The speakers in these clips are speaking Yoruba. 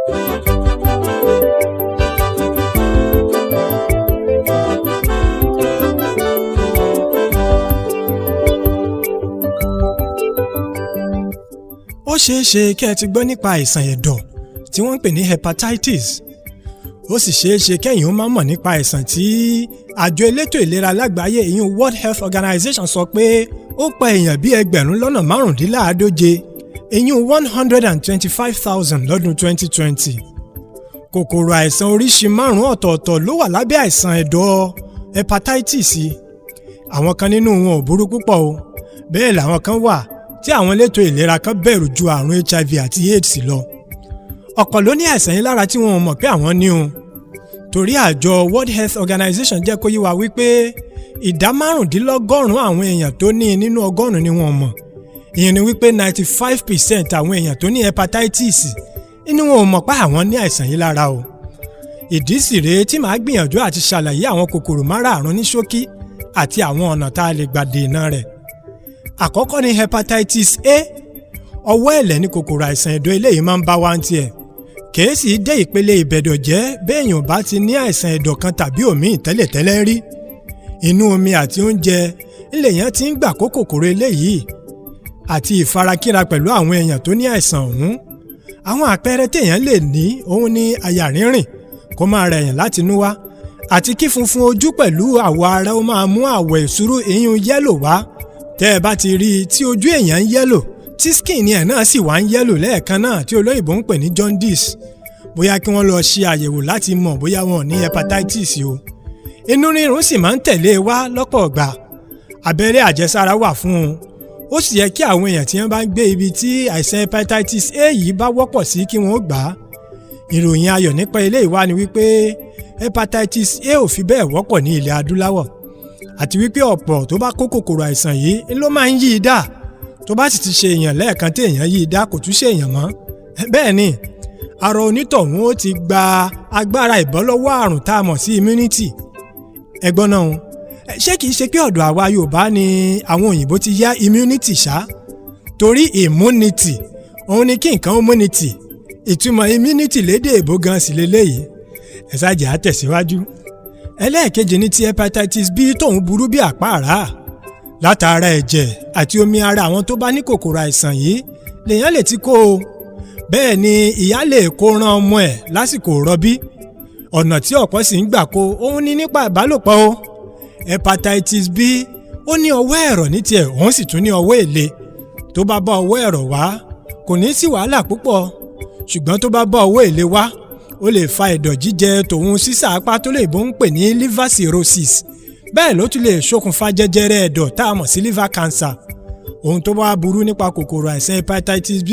Ó ṣeé ṣe kí ẹ ti gbọ́ nípa àìsàn ẹ̀dọ̀ tí wọ́n ń pè ní hepatitis. Ó sì ṣeé ṣe kẹ́yìn ó má mọ̀ nípa àìsàn tí àjọ elétò ìlera lágbàáyé ìyún World Health Organization sọ pé ó pa èèyàn bíi 1,500 ìyún 125,000 lọ́dún 2020. Kòkòrò àìsàn oríṣi 5 ọ̀tọ̀ọ̀tọ̀ ló wà lábẹ́ àìsàn ẹ̀dọ̀ hepatitis. Àwọn kan nínú wọn ò burú púpọ̀ o, bẹ́ẹ̀ làwọn kan wà tí àwọn elétò ìlera kan bẹ̀rù ju àrùn HIV àti AIDS lọ. Ọ̀pọ̀ ló ní àìsàn yìí lára tí wọn ò mọ̀ pé àwọn ní o. Torí àjọ World Health Organization jẹ́ kó yé wa wípé ìdá 95% àwọn èèyàn tó ní nínú 100 ni wọ́n mọ̀. Ìyẹn ni wípé 95% àwọn èèyàn tó ní hepatitis ni wọn ò mọ̀ pé àwọn ní àìsàn yìí lára o. Ìdí sì rèé tí màá gbìyànjú àti ṣàlàyé àwọn kòkòrò márààrún ní ṣókí àti àwọn ọ̀nà tá a lè gbà dènà rẹ̀. Àkọ́kọ́ ni hepatitis A. Ọwọ́ ẹ̀lẹ̀ ni kòkòrò àìsàn ẹ̀dọ̀ eléyìí máa ń bá wa ń tiẹ̀. Kèésì dé ìpele ìbẹ̀dọ̀jẹ́ béèyàn bá ti ní àìsàn ẹ̀dọ̀ kan tàbí òmíì tẹ́lẹ̀tẹ́lẹ̀ rí. Inú omi àti oúnjẹ ńlèyàn ti ń gbà kó kòkòrò eléyìí àti ìfarakínra pẹ̀lú àwọn èèyàn tó ní àìsàn ọ̀hún. Àwọn àpẹẹrẹ téèyàn lè ní òun ni àyà rínrìn, kó máa rẹ̀yìn láti inú wá, àti kí funfun ojú pẹ̀lú àwọ̀ ara ó máa mú àwọ̀ ìṣúrú ìyún yẹ́lò wá. Tẹ́ ẹ bá ti rí i tí ojú èèyàn ń yẹ́lò tí skin ẹ̀ náà sì wá ń yẹ́lò lẹ́ẹ̀kan náà tí olóyìnbó ń pè ní jaundice, bóyá kí wọ́n lọ ṣe àyẹ̀wò láti mọ̀ bóyá wọn ò ní hepatitis o. Inú rírun sì máa ń tẹ̀lé wá lọ́pọ̀ ọ̀gbà. Abẹ́rẹ́ àjẹsára wà fún un. Ó sì yẹ kí àwọn èèyàn tí wọ́n bá ń gbé ibi tí àìsàn hepatitis A yìí bá wọ́pọ̀ sí kí wọ́n gbà á. Ìròyìn ayọ̀ nípa eléyìí wá ni wípé hepatitis A ò fi bẹ́ẹ̀ wọ́pọ̀ ní ilẹ̀ adúláwọ̀, àti wípé ọ̀pọ̀ tó bá kó kòkòrò àìsàn yìí ló máa ń yí i dá. Tó bá sì ti ṣe èèyàn lẹ́ẹ̀kan tí èèyàn yí i dá kò tún ṣe èèyàn mọ́. Bẹ́ẹ̀ ni ara onítọ̀hún ó ti gba agbára ìbọ́lọ́wọ́ àrùn tá a mọ̀ sí immunity. Ẹgbọ́n náà ṣé kìí ṣe pé ọ̀dọ̀ àwa Yorùbá ni àwọn òyìnbó ti yá immunity ṣá? Torí immunity òun ni kí nǹkan immunity, ìtumọ̀ immunity lédè èbó gan sì leléyìí. Ẹ ṣáàjì á tẹ̀síwájú. Ẹlẹ́ẹ̀kejì ni ti hepatitis B tóun burú bí àpáàrá. Látara ẹ̀jẹ̀ àti omi ara àwọn tó bá ní kòkòrò àìsàn yìí lèèyàn lè ti kó o. Bẹ́ẹ̀ ni ìyá lè kó ran ọmọ ẹ̀ lásìkò rọbí. Ọ̀nà tí ọ̀pọ̀ sì ń gbà kó òun ni nípa ìbálòpọ̀ o. Hepatitis B ó ní ọwọ́ ẹ̀rọ̀ ní tiẹ̀, òun sì tún ní ọwọ́ èlé. Tó bá bá ọwọ́ ẹ̀rọ̀ wá kò ní sí wàhálà púpọ̀, ṣùgbọ́n tó bá bá ọwọ́ èlé wá ó lè fa ẹ̀dọ̀ jíjẹ tòun sísà apá tó lè bó ń pè ní liver cirrhosis. Bẹ́ẹ̀ ló tún lè ṣokùnfà jẹjẹrẹ ẹ̀dọ̀ tá a mọ̀ sí liver cancer. Ohun tó bá burú nípa kòkòrò àìsàn hepatitis B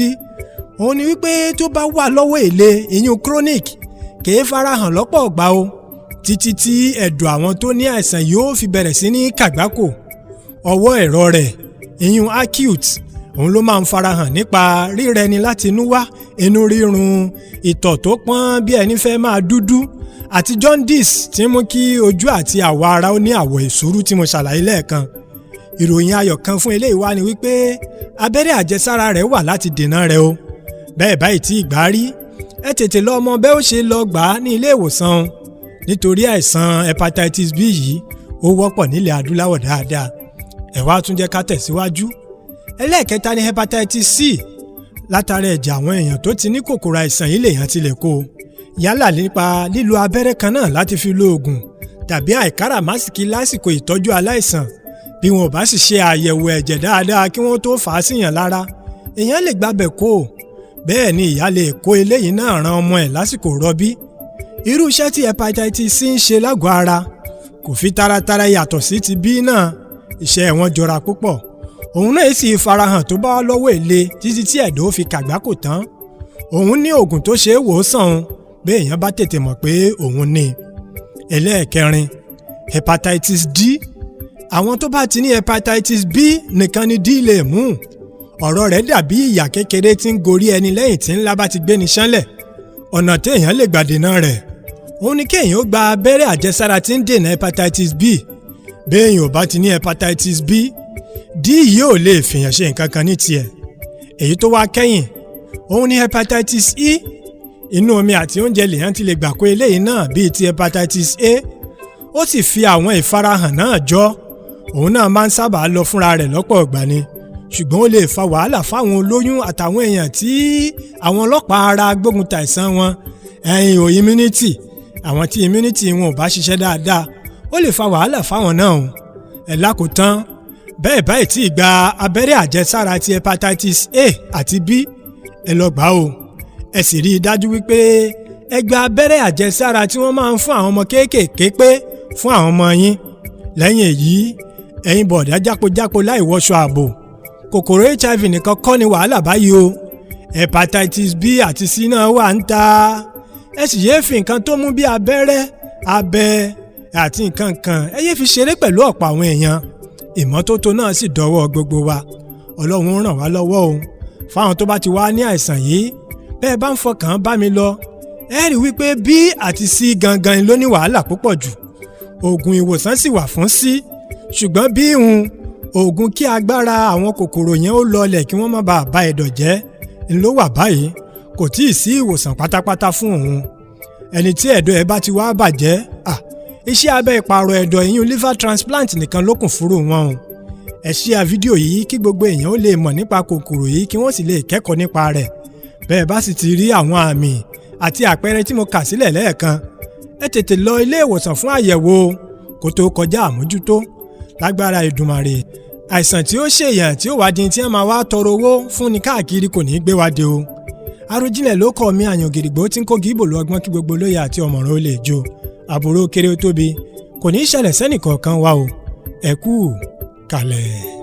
òun ni wípé tó bá wà lọ́wọ́ èlé ìyún chronic kìí farahàn lọ́pọ̀ ọ̀gbà o, títí tí ẹ̀dọ̀ àwọn tó ní àìsàn yóò fi bẹ̀rẹ̀ sí ní kàgbákò. Ọwọ́ ẹ̀rọ rẹ̀ ìyún acute òun ló máa ń farahàn nípa rírẹni láti inú wá, inú rírun, ìtọ̀ tó pọ́n bí ẹni fẹ́ máa dúdú, àti jaundice tí mú kí ojú àti àwọ̀ ara ó ní àwọ̀ ìṣúrú tí mo ṣàlàyé lẹ́ẹ̀kan. Ìròyìn ayọ̀ kan fún eléyìí wá ni wípé abẹ́rẹ́ àjẹsára rẹ̀ wà láti dènà rẹ̀ o. Bẹ́ẹ̀ báyìí tí ìgbà rí ẹ tètè lọ mọ bẹ́ẹ̀ ó ṣe lọ gbà á ní ilé ìwòsàn, nítorí àìsàn hepatitis B yìí ó wọ́pọ̀ nílẹ̀ adúláwọ̀ dáadáa. Ẹ wá tún jẹ́ ká tẹ̀síwájú. Ẹlẹ́ẹ̀kẹta ni hepatitis C. Látara ẹ̀jẹ̀ àwọn èèyàn tó ti ní kòkòrò àìsàn yìí lèèyàn ti lè kó, yálà nípa lílo abẹ́rẹ́ kan náà láti fi lo oògùn tàbí àìkáràmásìkí lásìkò ìtọ́jú aláìsàn. Bí wọn ò bá sì ṣe àyẹ̀wò ẹ̀jẹ̀ dáadáa kí wọ́n tó fà á síyàn lára, èèyàn lè gbabẹ̀ kó. Bẹ́ẹ̀ ni ìyá lè kó eléyìí náà ran ọmọ ẹ̀ lásìkò rọbí. Irú iṣẹ́ tí hepatitis C ń ṣe lágọ̀ọ́ ara kò fi taratara yàtọ̀ sí ti B náà. Iṣẹ́ wọn jọra púpọ̀. Òun náà sì farahàn tó bá lọ́wọ́ èlé títí tí ẹ̀dọ̀ ó fi kàgbákò tán. Òun ní oògùn tó ṣe é wò ó sàn bí èèyàn bá tètè mọ̀ pé òun ní. Ẹlẹ́ẹ̀kẹrin hepatitis D. Àwọn tó bá ti ní hepatitis B nìkan ni D lè mú. Ọ̀rọ̀ rẹ̀ dàbí ìyà kékeré tí ń gorí ẹni lẹ́yìn tí ńlá bá ti gbéni ṣánlẹ̀. Ọ̀nà tí èèyàn lè gbà dènà rẹ̀ òun ni kéèyàn ó gba abẹ́rẹ́ àjẹsára tí ń dènà hepatitis B. Béèyàn ò bá ti ní hepatitis B, D yìí ò lè fìyàn ṣe nǹkan kan ní tiẹ̀. Èyí tó wá kẹ́yìn òun ni hepatitis E. inú omi àti oúnjẹ lèèyàn ti lè gbà kó eléyìí náà bíi ti hepatitis A ó sì fi àwọn ìfarahàn náà jọ òun náà máa ń sábà lọ fúnra rẹ̀ lọ́pọ̀ ìgbà ni ṣùgbọ́n ó lè fa wàhálà fáwọn olóyún àtàwọn èèyàn tí àwọn ọlọ́pàá ara gbógun ta àìsàn wọn immunity àwọn tí immunity wọn ò bá ṣiṣẹ́ dáadáa ó lè fa wàhálà fáwọn náà lákòótán bẹ́ẹ̀ báyìí tí gba abẹ́rẹ́ àjẹsára ti hepatitis A àti B ẹ lọ gbà o ẹ sì rí i dájú wípé ẹ gba abẹ́rẹ́ àjẹsára tí wọ́n máa ń fún àwọn ọmọ kéékèèké pé fún àwọn ọmọ yín lẹ́yìn èyí ẹ̀yin bọ̀dá jápojápo láì wọṣọ ààbò kòkòrò HIV nìkan kọ́ ni wàhálà báyìí o hepatitis B àti C náà wà ń ta ẹ sì yéé fi nǹkan tó mú bí abẹ́rẹ́ abẹ àti nǹkan kan ẹ yéé fi ṣeré pẹ̀lú ọ̀pọ̀ àwọn èèyàn ìmọ́tótó náà sì dọwọ́ gbogbo wa Ọlọ́run ràn wá lọ́wọ́ o fáwọn tó bá ti wá ní àìsàn yìí bẹ́ẹ̀ bá ń fọkàn bá mi lọ ẹ rí wípé B àti C gangan ló ní wàhálà púpọ̀ jù oògùn ìwòsàn sì wà fún C ṣùgbọ́n bí oògùn kí agbára àwọn kòkòrò yẹn ó lọlẹ̀ kí wọ́n má bàa ba ẹ̀dọ̀ jẹ́ ló wà báyìí kò tí ì sí ìwòsàn pátápátá fún òun ẹni tí ẹ̀dọ̀ ẹ̀ bá ti wá bàjẹ́ iṣẹ́ abẹ ìpààrọ̀ ẹ̀dọ̀ ìyún liver transplant nìkan ló kùn fúrú wọn o ẹ share fídíò yìí kí gbogbo èèyàn ó lè mọ̀ nípa kòkòrò yìí kí wọ́n sì lè kẹ́kọ̀ọ́ nípa rẹ̀ bẹ́ẹ̀ bá sì ti rí àwọn àmì àti àpẹẹrẹ tí mo kà sílẹ̀ lẹ́ẹ̀kan ẹ tètè lọ ilé ìwòsàn fún àyẹ̀wò kó tó kọjá àmójútó lágbára Èdùmàrè àìsàn tí ó ṣèyàn tí ó wá di tí wọ́n máa wá tọrọ owó fún ni káàkiri kò ní í gbé wá dé o Àròjinlẹ̀ ló kọ́ mi àyàn gidigbo tí ń kó gíbò lu ọgbọ́n kí gbogbo lóye àti ọ̀mọ̀ràn ó lè jó àbúrò kéré ó tóbi kò ní í ṣẹlẹ̀ sẹ́nìkọ̀ọ̀kan wa o ẹ kú kalẹ̀.